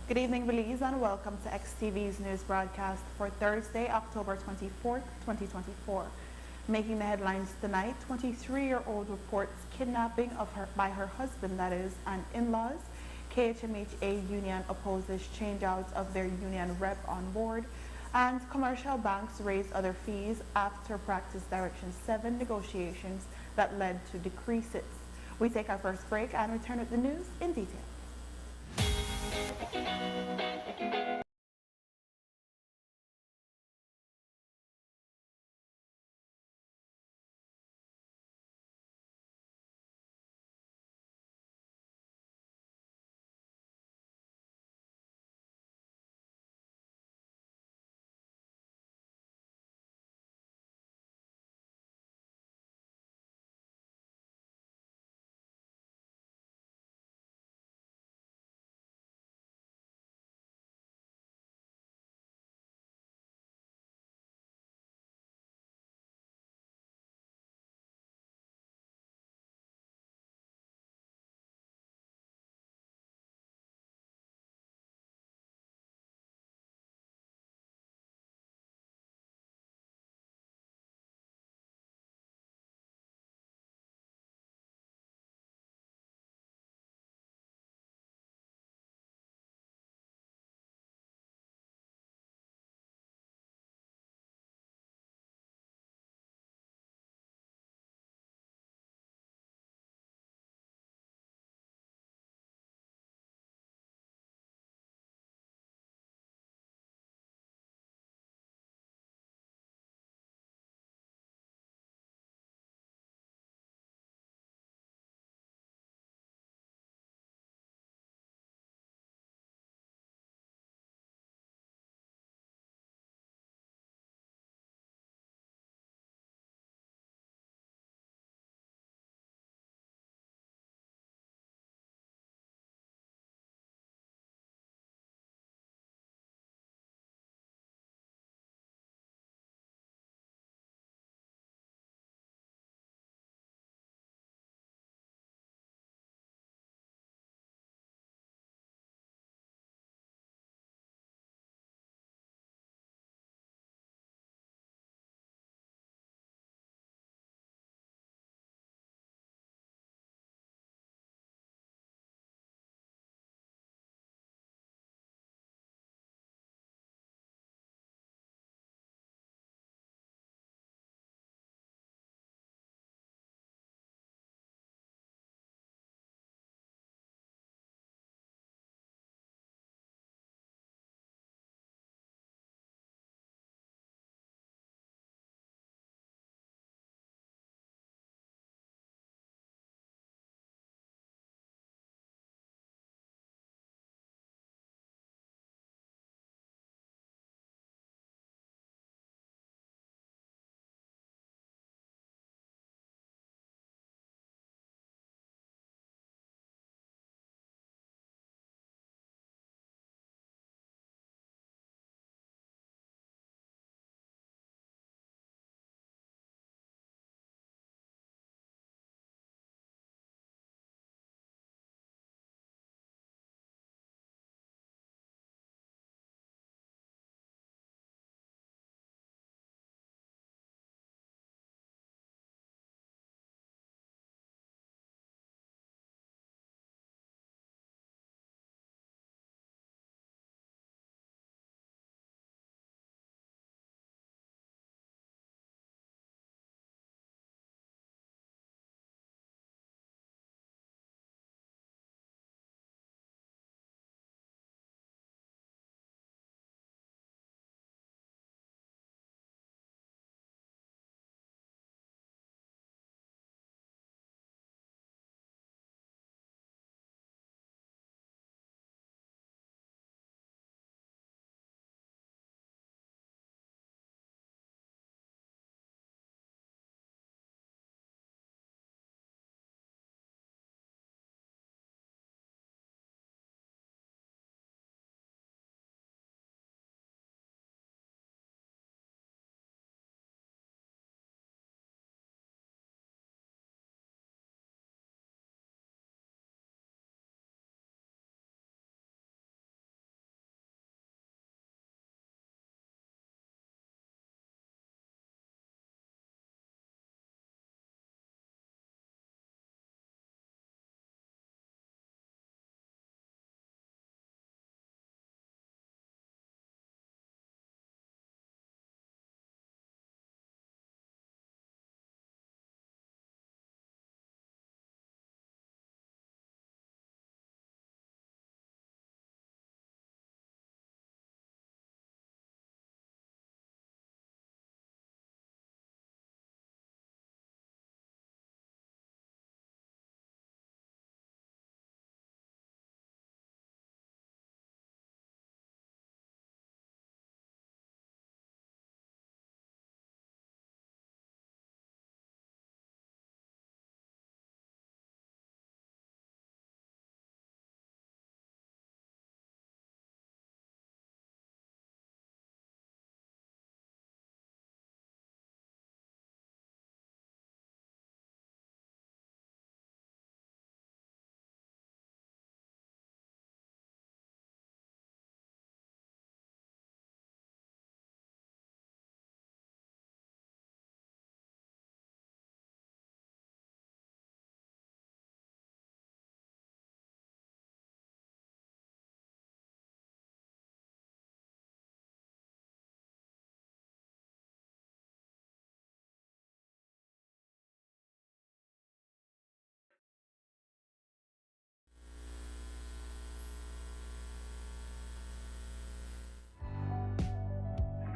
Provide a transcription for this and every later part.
Good evening, Belize, and welcome to XTV's news broadcast for Thursday, October 24th, 2024. Making the headlines tonight, 23-year-old reports kidnapping by her husband, that is, and in-laws. KHMHA union opposes change-out of their union rep on board. And commercial banks raise other fees after Practice Direction 7 negotiations that led to decreases. We take our first break and return with the news in detail.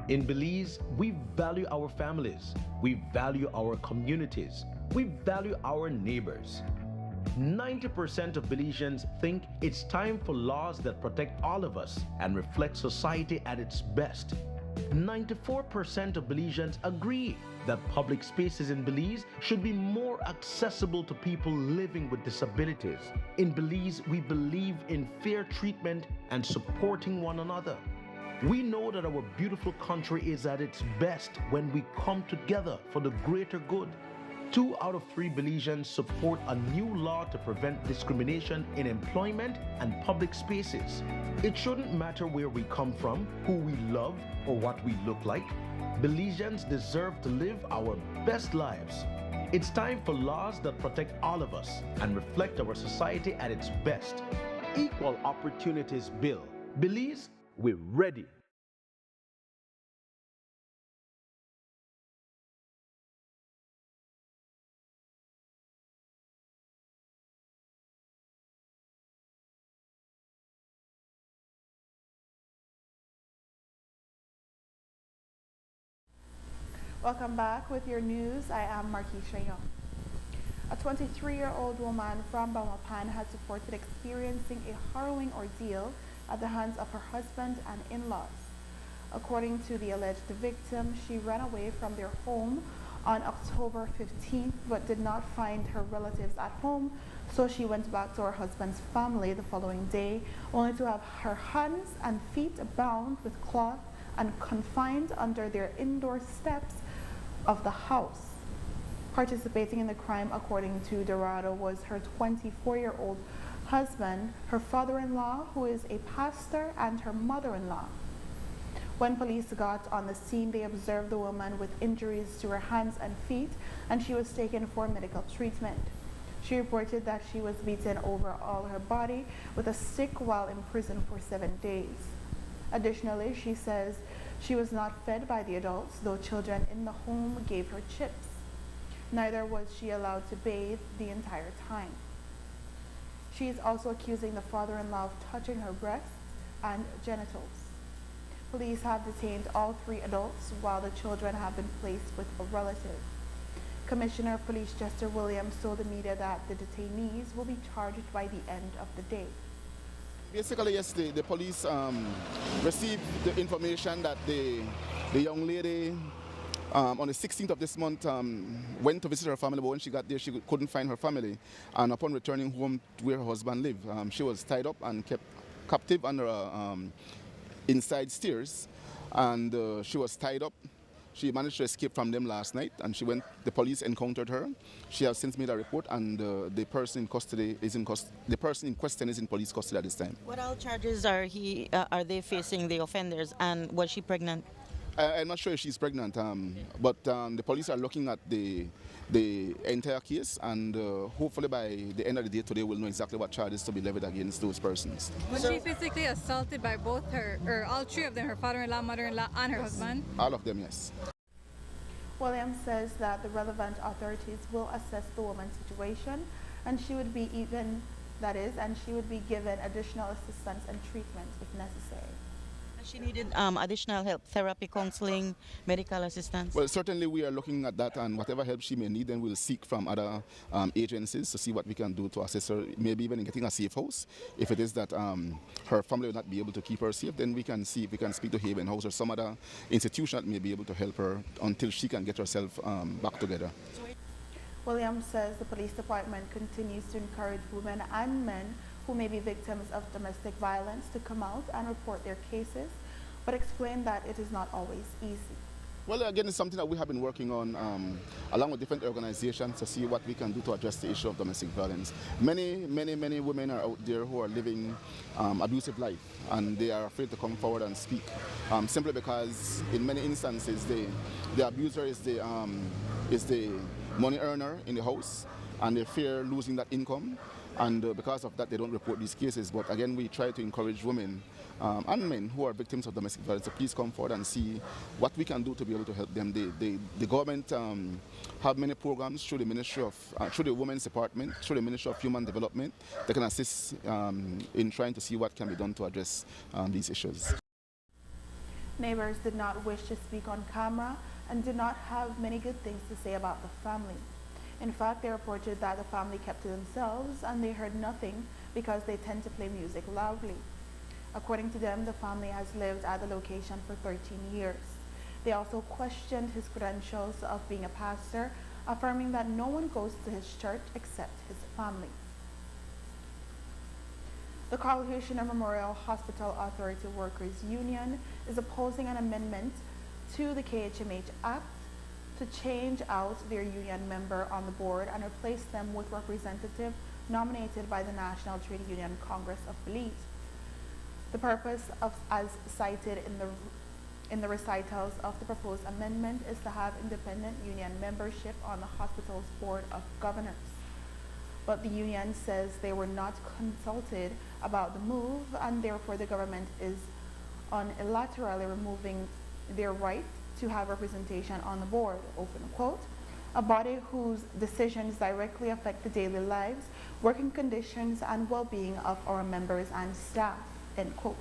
In Belize, we value our families, we value our communities, we value our neighbors. 90% of Belizeans think it's time for laws that protect all of us and reflect society at its best. 94% of Belizeans agree that public spaces in Belize should be more accessible to people living with disabilities. In Belize, we believe in fair treatment and supporting one another. We know that our beautiful country is at its best when we come together for the greater good. 2 out of 3 Belizeans support a new law to prevent discrimination in employment and public spaces. It shouldn't matter where we come from, who we love, or what we look like. Belizeans deserve to live our best lives. It's time for laws that protect all of us and reflect our society at its best. Equal Opportunities Bill. Belize, we're ready. Welcome back with your news. I am MarKeisha Young. A 23-year-old woman from Bamapan has reported experiencing a harrowing ordeal at the hands of her husband and in-laws. According to the alleged victim, she ran away from their home on October 15th but did not find her relatives at home, so she went back to her husband's family the following day, only to have her hands and feet bound with cloth and confined under their indoor steps of the house. Participating in the crime, according to Dorado, was her 24-year-old husband, her father-in-law, who is a pastor, and her mother-in-law. When police got on the scene, they observed the woman with injuries to her hands and feet, and she was taken for medical treatment. She reported that she was beaten over all her body with a stick while in prison for 7 days. Additionally, she says she was not fed by the adults, though children in the home gave her chips. Neither was she allowed to bathe the entire time. She is also accusing the father-in-law of touching her breasts and genitals. Police have detained all 3 adults, while the children have been placed with a relative. Commissioner of Police Chester Williams told the media that the detainees will be charged by the end of the day. Basically, yesterday, the police received the information that the young lady on the 16th of this month went to visit her family, but when she got there, she couldn't find her family. And upon returning home to where her husband lived, she was tied up and kept captive under inside stairs. And she was tied up. She managed to escape from them last night, and the police encountered her. She has since made a report, and the person in custody is the person in question is in police custody at this time. What all charges are they facing, the offenders, and was she pregnant? I'm not sure if she's pregnant, but the police are looking at the entire case, and hopefully by the end of the day today we'll know exactly what charges to be levied against those persons. Was she physically assaulted by both or all 3 of them, her father-in-law, mother-in-law, and her husband? All of them, yes. Williams says that the relevant authorities will assess the woman's situation, and she would be given additional assistance and treatment if necessary. She needed additional help, therapy, counseling, medical assistance? Well, certainly we are looking at that, and whatever help she may need, then we'll seek from other agencies to see what we can do to assist her, maybe even in getting a safe house. If it is that her family will not be able to keep her safe, then we can see if we can speak to Haven House or some other institution that may be able to help her until she can get herself back together. Williams says the police department continues to encourage women and men who may be victims of domestic violence to come out and report their cases, but explain that it is not always easy. Well, again, it's something that we have been working on along with different organizations to see what we can do to address the issue of domestic violence. Many women are out there who are living abusive life, and they are afraid to come forward and speak, simply because in many instances the abuser is the money earner in the house, and they fear losing that income. And because of that, they don't report these cases. But again, we try to encourage women and men who are victims of domestic violence to please come forward and see what we can do to be able to help them. The government have many programs through the Ministry of, through the Women's Department, through the Ministry of Human Development, that can assist in trying to see what can be done to address these issues. Neighbors did not wish to speak on camera and did not have many good things to say about the family. In fact, they reported that the family kept to themselves and they heard nothing because they tend to play music loudly. According to them, the family has lived at the location for 13 years. They also questioned his credentials of being a pastor, affirming that no one goes to his church except his family. The Carl Hirschner Memorial Hospital Authority Workers Union is opposing an amendment to the KHMH Act to change out their union member on the board and replace them with representative nominated by the National Trade Union Congress of Belize. The purpose of, as cited in the recitals of the proposed amendment, is to have independent union membership on the hospital's board of governors. But the union says they were not consulted about the move, and therefore the government is unilaterally removing their right to have representation on the board, open quote, a body whose decisions directly affect the daily lives, working conditions, and well-being of our members and staff, end quote.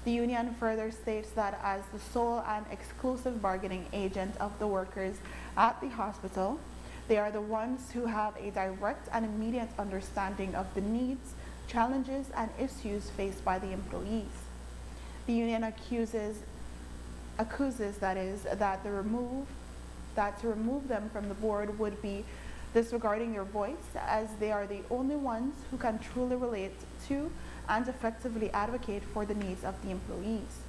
The union further states that as the sole and exclusive bargaining agent of the workers at the hospital, they are the ones who have a direct and immediate understanding of the needs, challenges, and issues faced by the employees. The union accuses that to remove them from the board would be disregarding their voice, as they are the only ones who can truly relate to and effectively advocate for the needs of the employees.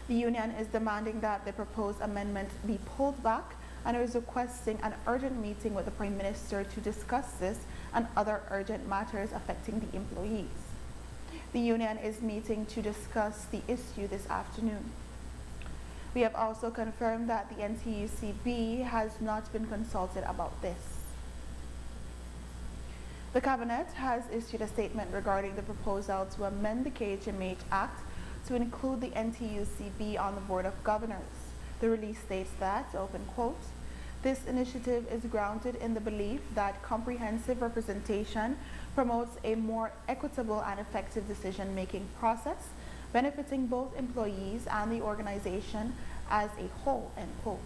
The union is demanding that the proposed amendment be pulled back and is requesting an urgent meeting with the Prime Minister to discuss this and other urgent matters affecting the employees. The union is meeting to discuss the issue this afternoon. We have also confirmed that the NTUCB has not been consulted about this. The Cabinet has issued a statement regarding the proposal to amend the KHMH Act to include the NTUCB on the Board of Governors. The release states that, open quote, this initiative is grounded in the belief that comprehensive representation promotes a more equitable and effective decision-making process, benefiting both employees and the organization as a whole, end quote.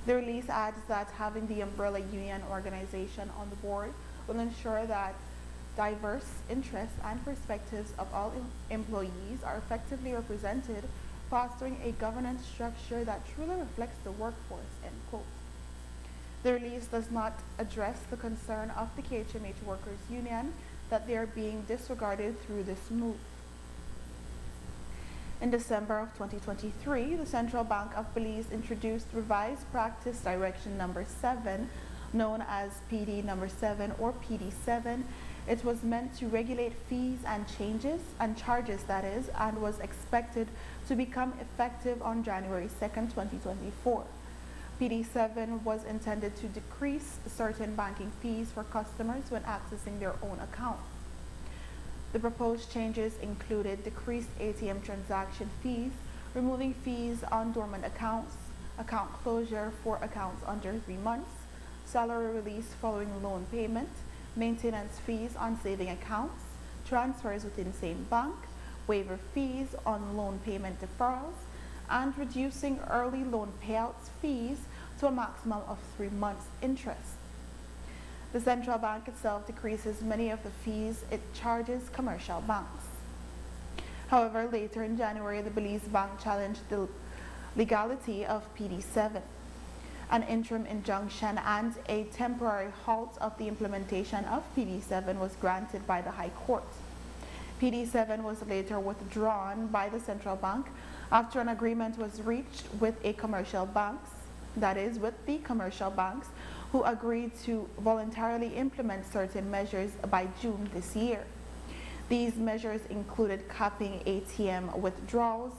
The release adds that having the umbrella union organization on the board will ensure that diverse interests and perspectives of all employees are effectively represented, fostering a governance structure that truly reflects the workforce, end quote. The release does not address the concern of the KHMH Workers Union that they are being disregarded through this move. In December of 2023, the Central Bank of Belize introduced Revised Practice Direction Number 7, known as PD Number 7 or PD7. It was meant to regulate fees and charges, that is, and was expected to become effective on January 2nd, 2024. PD7 was intended to decrease certain banking fees for customers when accessing their own account. The proposed changes included decreased ATM transaction fees, removing fees on dormant accounts, account closure for accounts under 3 months, salary release following loan payment, maintenance fees on saving accounts, transfers within same bank, waiver fees on loan payment deferrals, and reducing early loan payouts fees to a maximum of 3 months interest. The central bank itself decreases many of the fees it charges commercial banks. However, later in January, the Belize Bank challenged the legality of PD7. An interim injunction and a temporary halt of the implementation of PD7 was granted by the High Court. PD7 was later withdrawn by the central bank after an agreement was reached with the commercial banks, who agreed to voluntarily implement certain measures by June this year. These measures included capping ATM withdrawals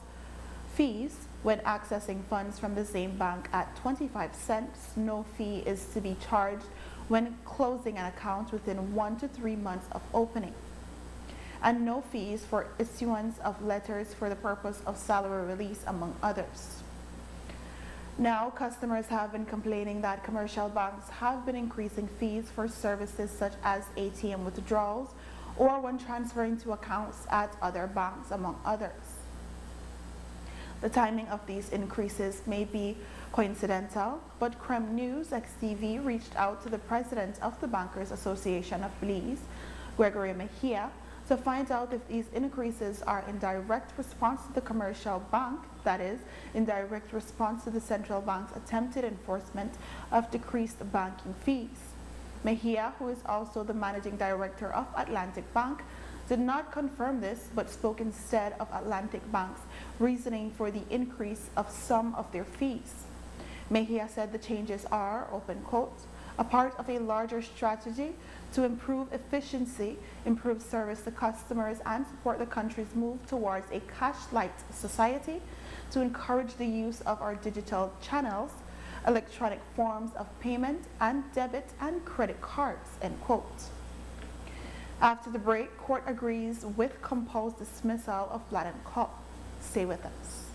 fees when accessing funds from the same bank at 25 cents. No fee is to be charged when closing an account within 1 to 3 months of opening, and no fees for issuance of letters for the purpose of salary release, among others. Now, customers have been complaining that commercial banks have been increasing fees for services such as ATM withdrawals or when transferring to accounts at other banks, among others. The timing of these increases may be coincidental, but Creme News XTV reached out to the president of the Bankers Association of Belize, Gregory Mejia, to find out if these increases are in direct response to the commercial bank, that is, in direct response to the central bank's attempted enforcement of decreased banking fees. Mejia, who is also the managing director of Atlantic Bank, did not confirm this, but spoke instead of Atlantic Bank's reasoning for the increase of some of their fees. Mejia said the changes are, open quotes, a part of a larger strategy to improve efficiency, improve service to customers, and support the country's move towards a cash-light society, to encourage the use of our digital channels, electronic forms of payment, and debit and credit cards, end quote. After the break, court agrees with compulsed dismissal of Blatt & Co. Stay with us.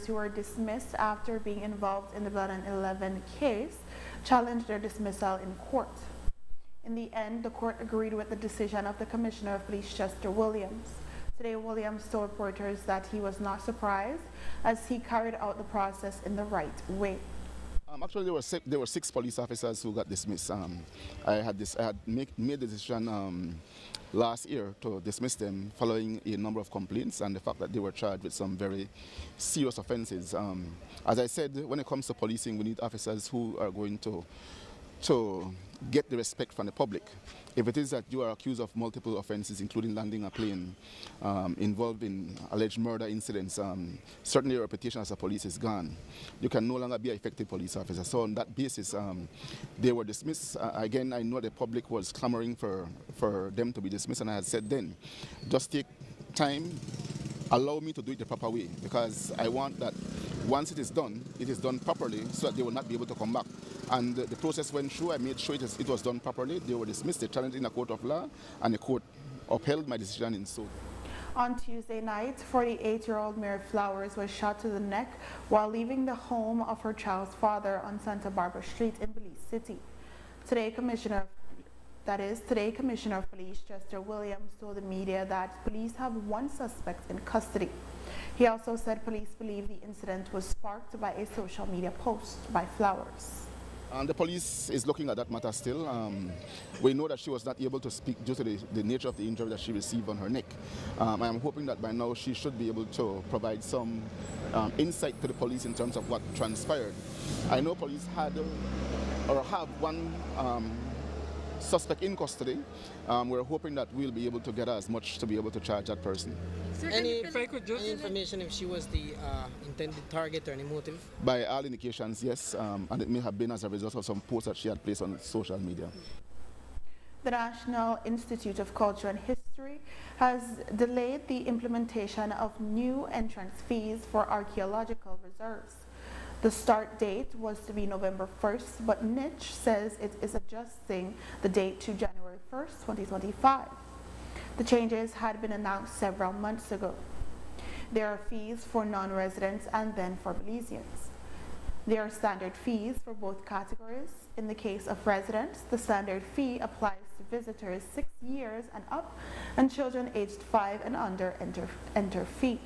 who were dismissed after being involved in the Blood and 11 case challenged their dismissal in court. In the end, the court agreed with the decision of the Commissioner of Police, Chester Williams. Today, Williams told reporters that he was not surprised as he carried out the process in the right way. Actually, there were six police officers who got dismissed. I had made the decision last year to dismiss them following a number of complaints and the fact that they were charged with some very serious offenses. As I said, when it comes to policing, we need officers who are going to get the respect from the public. If it is that you are accused of multiple offenses, including landing a plane, involved in alleged murder incidents, certainly your reputation as a police is gone. You can no longer be an effective police officer. So on that basis, they were dismissed. Again, I know the public was clamoring for them to be dismissed, and I had said then, just take time, allow me to do it the proper way, because I want that once it is done properly so that they will not be able to come back. And the process went through. I made sure it was done properly. They were dismissed. They challenged in a court of law, and the court upheld my decision in so. On Tuesday night, 48-year-old Mary Flowers was shot to the neck while leaving the home of her child's father on Santa Barbara Street in Belize City. Today, Commissioner of Police Chester Williams told the media that police have one suspect in custody. He also said police believe the incident was sparked by a social media post by Flowers. The police is looking at that matter still. We know that she was not able to speak due to the nature of the injury that she received on her neck. I am hoping that by now she should be able to provide some insight to the police in terms of what transpired. I know police had or have one suspect in custody. We're hoping that we'll be able to get as much to be able to charge that person. Any information if she was the intended target or any motive? By all indications, yes, and it may have been as a result of some posts that she had placed on social media. The National Institute of Culture and History has delayed the implementation of new entrance fees for archaeological reserves. The start date was to be November 1st, but Niche says it is adjusting the date to January 1st, 2025. The changes had been announced several months ago. There are fees for non-residents and then for Belizeans. There are standard fees for both categories. In the case of residents, the standard fee applies to visitors 6 years and up, and children aged 5 and under enter free,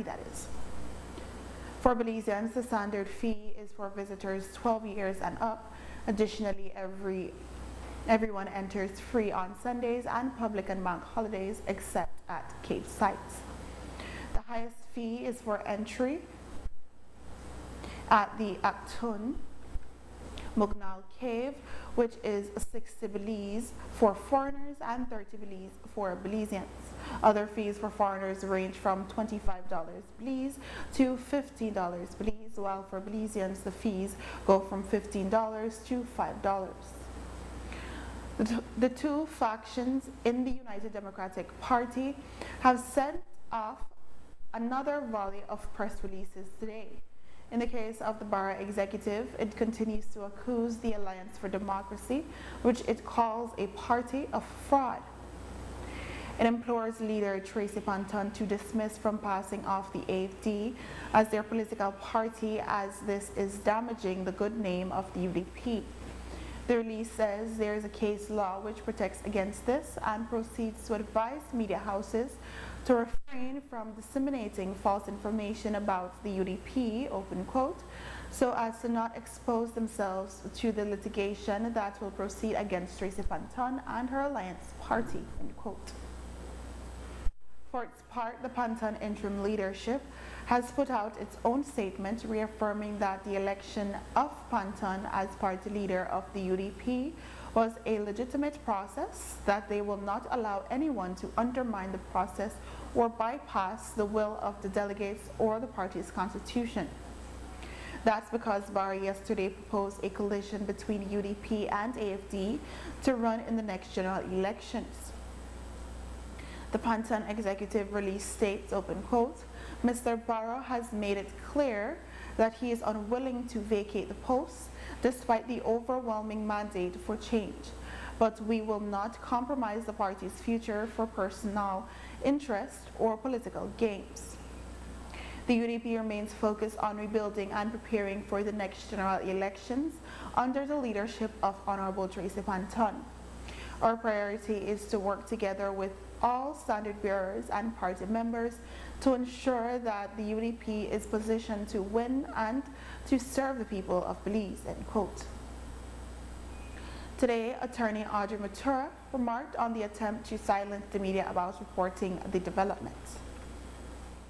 that is. For Belizeans, the standard fee is for visitors 12 years and up. Additionally, everyone enters free on Sundays and public and bank holidays except at cave sites. The highest fee is for entry at the Actun Mugnal Cave, which is 60 Belize for foreigners and 30 Belize for Belizeans. Other fees for foreigners range from $25 Belize to $15 Belize, while for Belizeans the fees go from $15 to $5. The two factions in the United Democratic Party have sent off another volley of press releases today. In the case of the Barra executive, it continues to accuse the Alliance for Democracy, which it calls a party of fraud. It implores leader Tracy Panton to dismiss from passing off the AFD as their political party, as this is damaging the good name of the UDP. The release says there is a case law which protects against this and proceeds to advise media houses to refrain from disseminating false information about the UDP, open quote, so as to not expose themselves to the litigation that will proceed against Tracy Panton and her alliance party, end quote. For its part, the Panton interim leadership has put out its own statement reaffirming that the election of Panton as party leader of the UDP was a legitimate process, that they will not allow anyone to undermine the process or bypass the will of the delegates or the party's constitution. That's because Barra yesterday proposed a coalition between UDP and AFD to run in the next general elections. The Panton executive release states, open quote, Mr. Barra has made it clear that he is unwilling to vacate the post despite the overwhelming mandate for change, but we will not compromise the party's future for personal interest or political gains. The UDP remains focused on rebuilding and preparing for the next general elections under the leadership of Honorable Tracy Panton. Our priority is to work together with all standard bearers and party members to ensure that the UDP is positioned to win and to serve the people of Belize, end quote. Today, attorney Audrey Matura remarked on the attempt to silence the media about reporting the developments.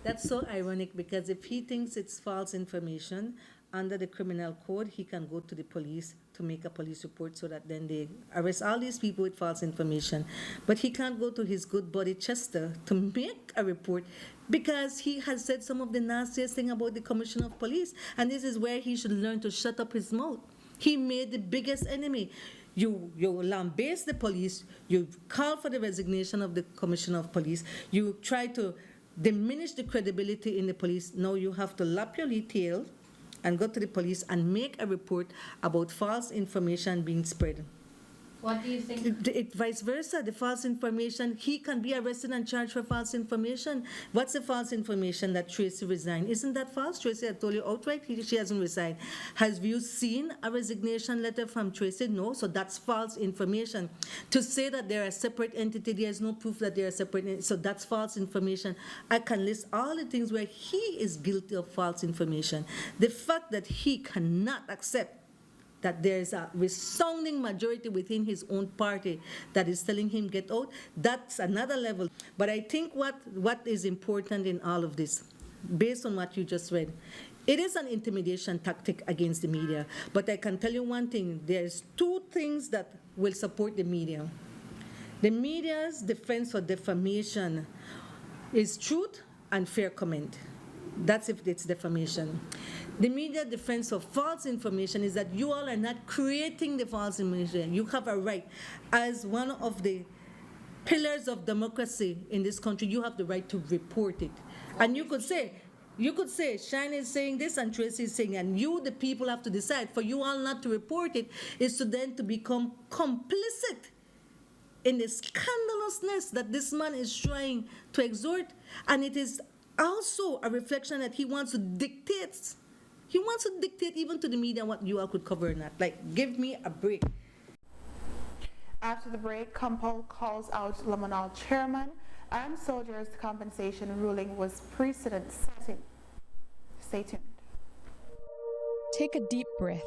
That's so ironic, because if he thinks it's false information, under the criminal code, he can go to the police to make a police report so that then they arrest all these people with false information. But he can't go to his good buddy Chester to make a report because he has said some of the nastiest thing about the commissioner of police. And this is where he should learn to shut up his mouth. He made the biggest enemy. You lambaste the police, you call for the resignation of the commissioner of police, you try to diminish the credibility in the police. Now you have to lap your tail and go to the police and make a report about false information being spread. What do you think? Vice versa, the false information, he can be arrested and charged for false information. What's the false information that Tracy resigned? Isn't that false? Tracy, I told you outright, she hasn't resigned. Have you seen a resignation letter from Tracy? No, so that's false information. To say that they're a separate entity, there's no proof that they're a separate entity, so that's false information. I can list all the things where he is guilty of false information. The fact that he cannot accept that there's a resounding majority within his own party that is telling him get out, that's another level. But I think what is important in all of this, based on what you just read, it is an intimidation tactic against the media. But I can tell you one thing, there's two things that will support the media. The media's defense for defamation is truth and fair comment. That's if it's defamation. The media defense of false information is that you all are not creating the false information. You have a right. As one of the pillars of democracy in this country, you have the right to report it. And you could say, Shine is saying this and Tracy is saying, and you, the people, have to decide. For you all not to report it is to then to become complicit in the scandalousness that this man is trying to exhort. And it is also a reflection that he wants to dictate. He wants to dictate even to the media what you all could cover or not. Like, give me a break. After the break, Kampal calls out Lamanal chairman and soldiers' compensation ruling was precedent setting. Stay tuned. Take a deep breath.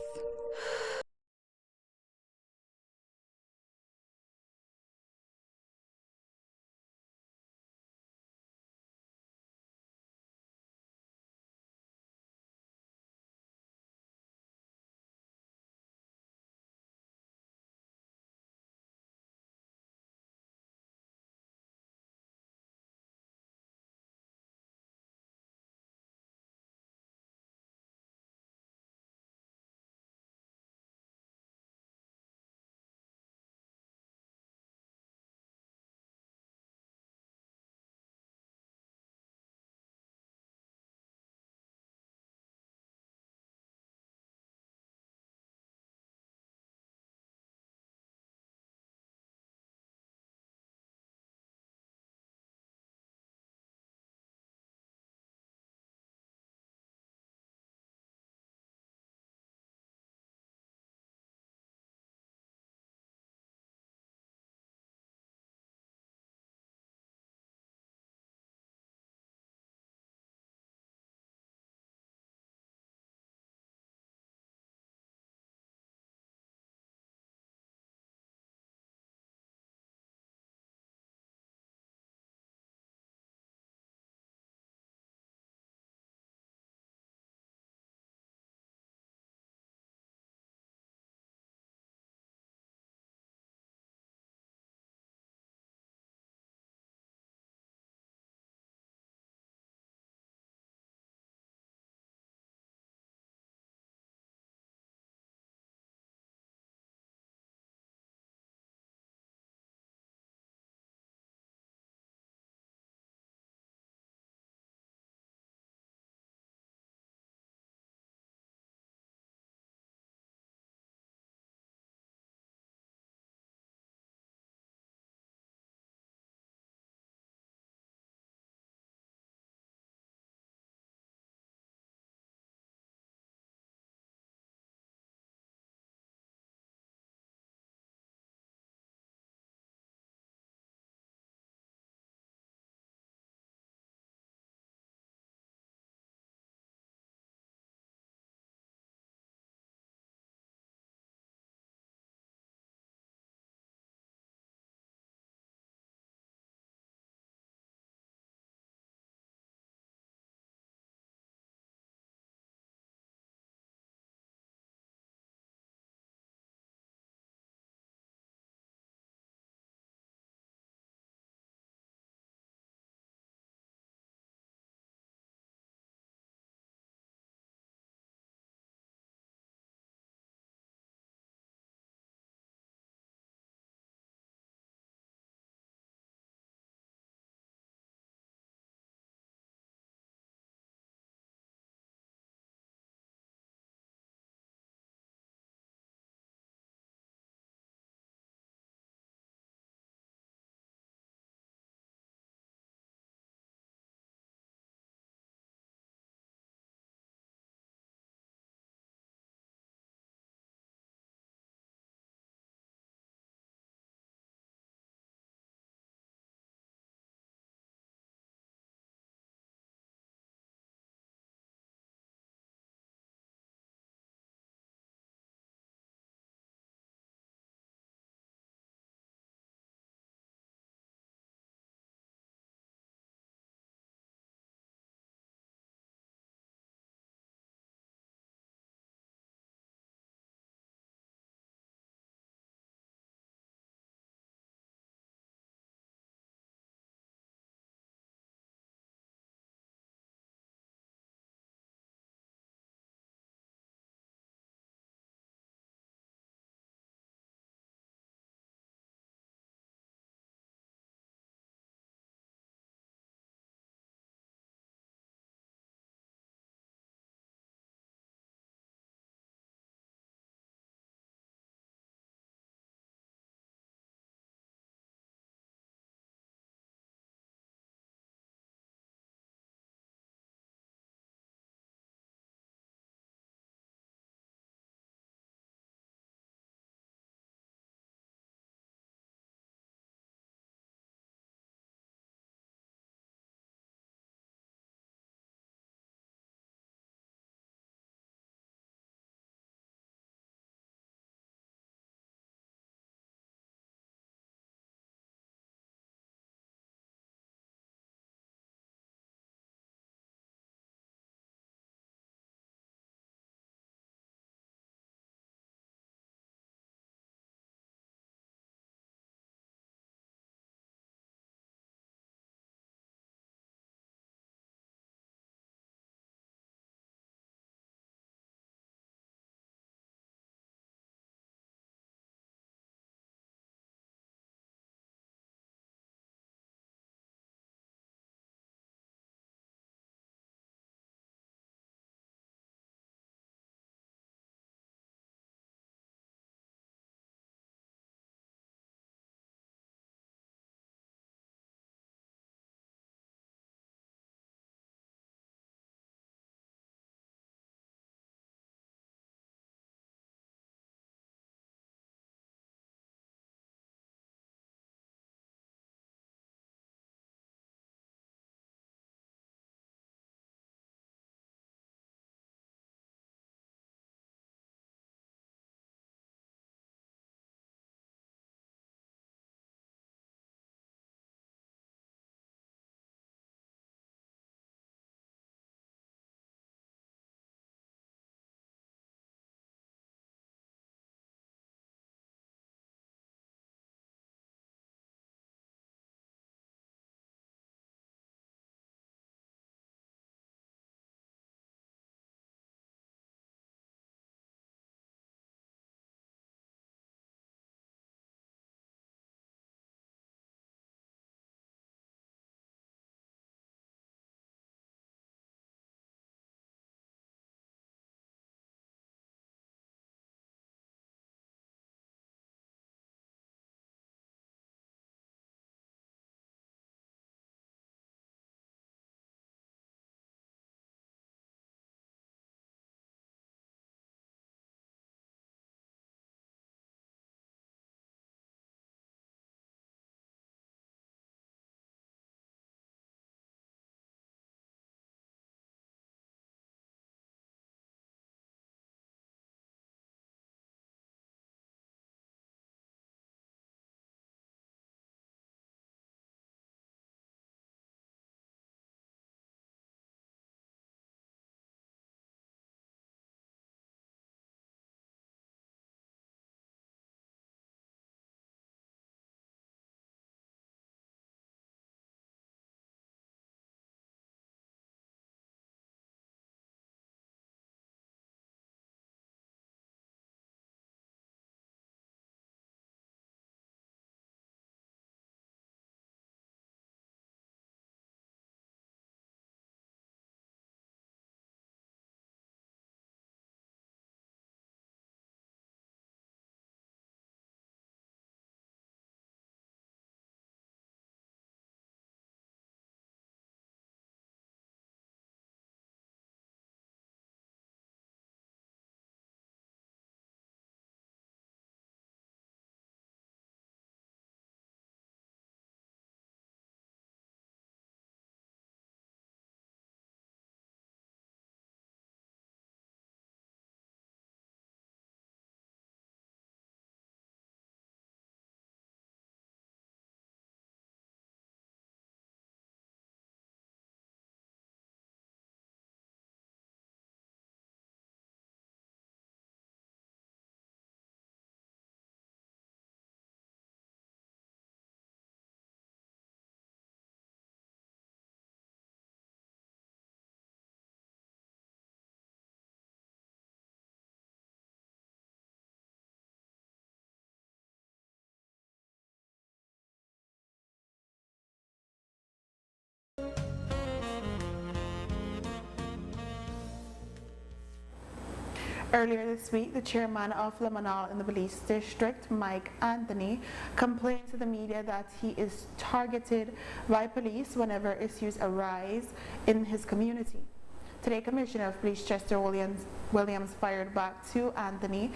Earlier this week, the chairman of Limonal in the Belize District, Mike Anthony, complained to the media that he is targeted by police whenever issues arise in his community. Today, Commissioner of Police Chester Williams fired back to Anthony.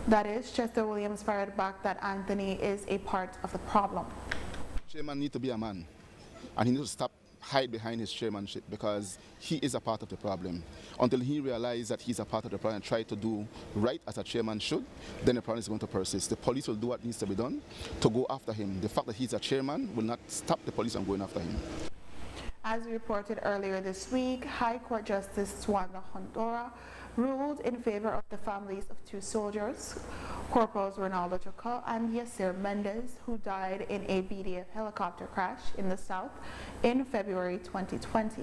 That is, Chester Williams fired back that Anthony is a part of the problem. Chairman needs to be a man, and he needs to stop hide behind his chairmanship, because he is a part of the problem. Until he realizes that he's a part of the problem and try to do right as a chairman should, then the problem is going to persist. The police will do what needs to be done to go after him. The fact that he's a chairman will not stop the police from going after him. As reported earlier this week, High Court Justice Twanda Honora ruled in favor of the families of two soldiers, Corporals Ronaldo Choco and Yasser Mendez, who died in a BDF helicopter crash in the south in February 2020.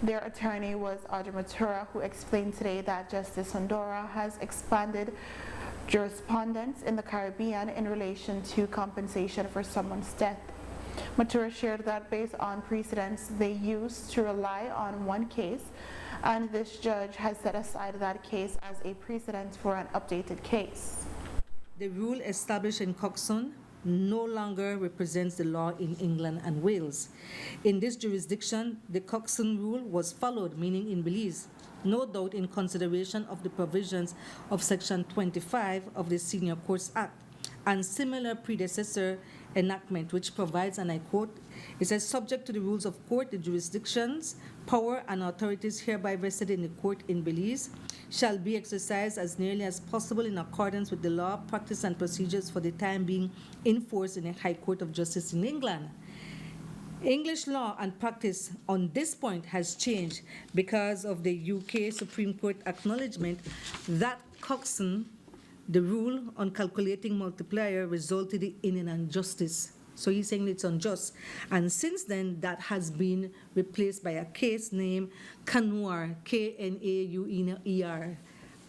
Their attorney was Audrey Matura, who explained today that Justice Honora has expanded jurisprudence in the Caribbean in relation to compensation for someone's death. Matura shared that based on precedents, they used to rely on one case, and this judge has set aside that case as a precedent for an updated case. The rule established in Coxon no longer represents the law in England and Wales. In this jurisdiction, the Coxon rule was followed, meaning in Belize, no doubt in consideration of the provisions of Section 25 of the Senior Courts Act and similar predecessor enactment, which provides, and I quote, it says, subject to the rules of court, the jurisdictions, power, and authorities hereby vested in the court in Belize shall be exercised as nearly as possible in accordance with the law, practice, and procedures for the time being in force in the High Court of Justice in England. English law and practice on this point has changed because of the UK Supreme Court acknowledgement that Coxon, the rule on calculating multiplier, resulted in an injustice. So he's saying it's unjust. And since then, that has been replaced by a case named Kanuer, K-N-A-U-E-R.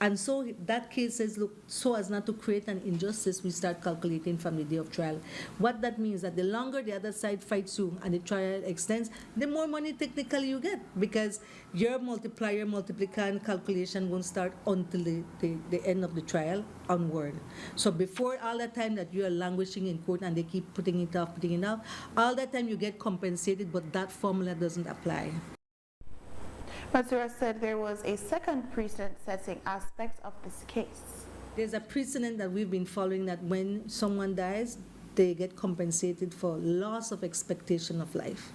And so that case says, look, so as not to create an injustice, we start calculating from the day of trial. What that means that the longer the other side fights you and the trial extends, the more money technically you get, because your multiplier, multiplicand calculation won't start until the end of the trial onward. So before all the time that you are languishing in court and they keep putting it off, all that time you get compensated, but that formula doesn't apply. Matsura said there was a second precedent-setting aspect of this case. There's a precedent that we've been following, that when someone dies, they get compensated for loss of expectation of life.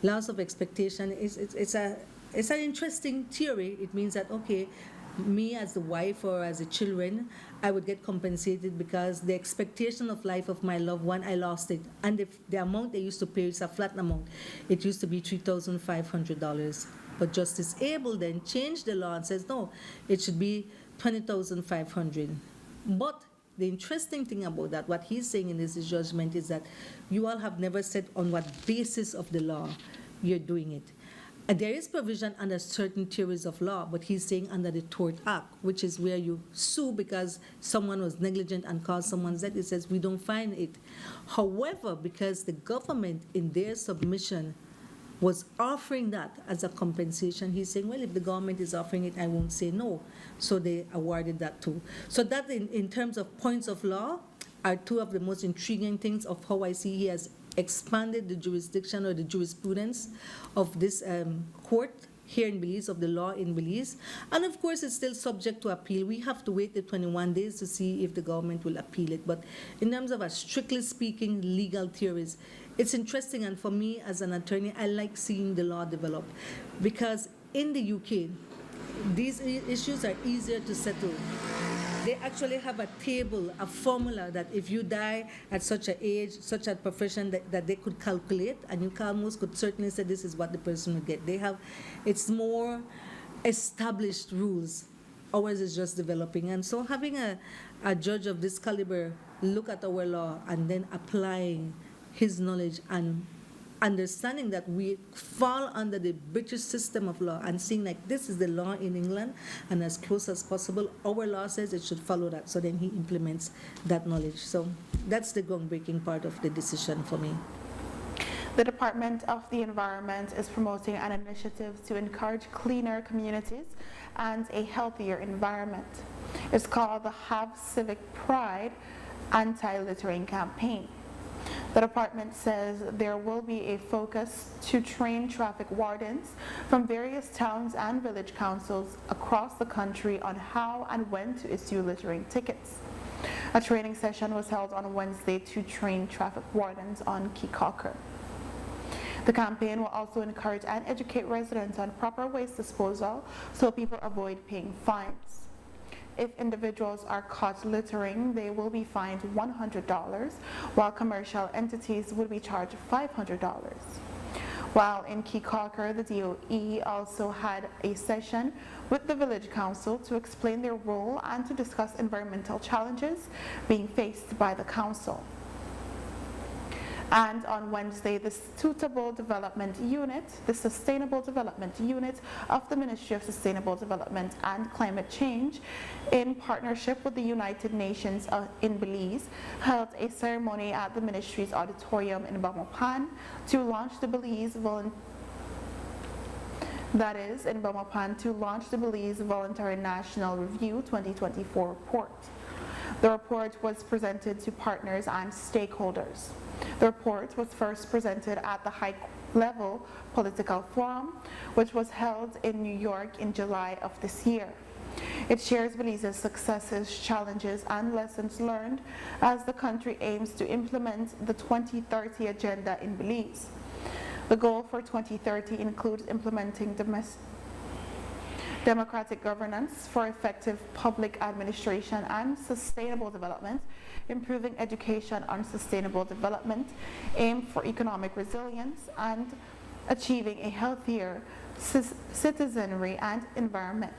Loss of expectation it's an interesting theory. It means that, okay, me as the wife or as the children, I would get compensated because the expectation of life of my loved one, I lost it. And the amount they used to pay is a flat amount. It used to be $3,500. But Justice Abel then changed the law and says, no, it should be $20,500. But the interesting thing about that, what he's saying in this judgment, is that you all have never said on what basis of the law you're doing it. And there is provision under certain theories of law, but he's saying under the Tort Act, which is where you sue because someone was negligent and caused someone's death. It says we don't find it. However, because the government in their submission was offering that as a compensation, he's saying, well, if the government is offering it, I won't say no. So they awarded that too. So that in terms of points of law are two of the most intriguing things of how I see he has expanded the jurisdiction or the jurisprudence of this court here in Belize, of the law in Belize. And of course, it's still subject to appeal. We have to wait the 21 days to see if the government will appeal it. But in terms of a strictly speaking legal theories, it's interesting, and for me as an attorney, I like seeing the law develop, because in the UK, these issues are easier to settle. They actually have a table, a formula that if you die at such an age, such a profession, that they could calculate, and you almost could certainly say this is what the person would get. It's more established rules. Ours is just developing. And so having a judge of this caliber look at our law and then applying his knowledge and understanding that we fall under the British system of law and seeing like this is the law in England, and as close as possible, our law says it should follow that. So then he implements that knowledge. So that's the groundbreaking part of the decision for me. The Department of the Environment is promoting an initiative to encourage cleaner communities and a healthier environment. It's called the Have Civic Pride Anti-Littering Campaign. The department says there will be a focus to train traffic wardens from various towns and village councils across the country on how and when to issue littering tickets. A training session was held on Wednesday to train traffic wardens on Keycocker. The campaign will also encourage and educate residents on proper waste disposal so people avoid paying fines. If individuals are caught littering, they will be fined $100, while commercial entities will be charged $500. While in Keycocker, the DOE also had a session with the village council to explain their role and to discuss environmental challenges being faced by the council. And on Wednesday, the Sustainable Development Unit of the Ministry of Sustainable Development and Climate Change, in partnership with the United Nations in Belize, held a ceremony at the ministry's auditorium in Belmopan to launch the Belize Voluntary National Review 2024 report. The report was presented to partners and stakeholders. The report was first presented at the high-level political forum, which was held in New York in July of this year. It shares Belize's successes, challenges, and lessons learned as the country aims to implement the 2030 agenda in Belize. The goal for 2030 includes implementing democratic governance for effective public administration and sustainable development, improving education on sustainable development, aim for economic resilience, and achieving a healthier citizenry and environment.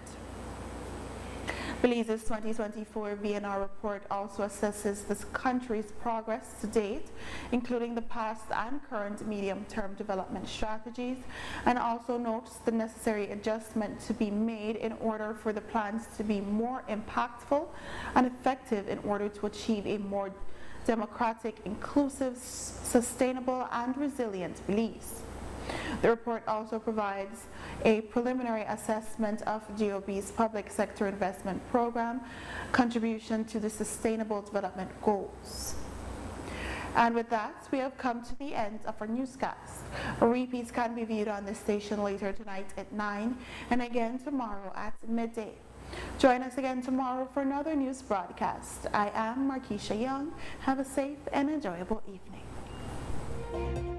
Belize's 2024 VNR report also assesses this country's progress to date, including the past and current medium-term development strategies, and also notes the necessary adjustment to be made in order for the plans to be more impactful and effective in order to achieve a more democratic, inclusive, sustainable, and resilient Belize. The report also provides a preliminary assessment of GOB's public sector investment program contribution to the Sustainable Development Goals. And with that, we have come to the end of our newscast. Repeats can be viewed on this station later tonight at 9 and again tomorrow at midday. Join us again tomorrow for another news broadcast. I am MarKeisha Young. Have a safe and enjoyable evening.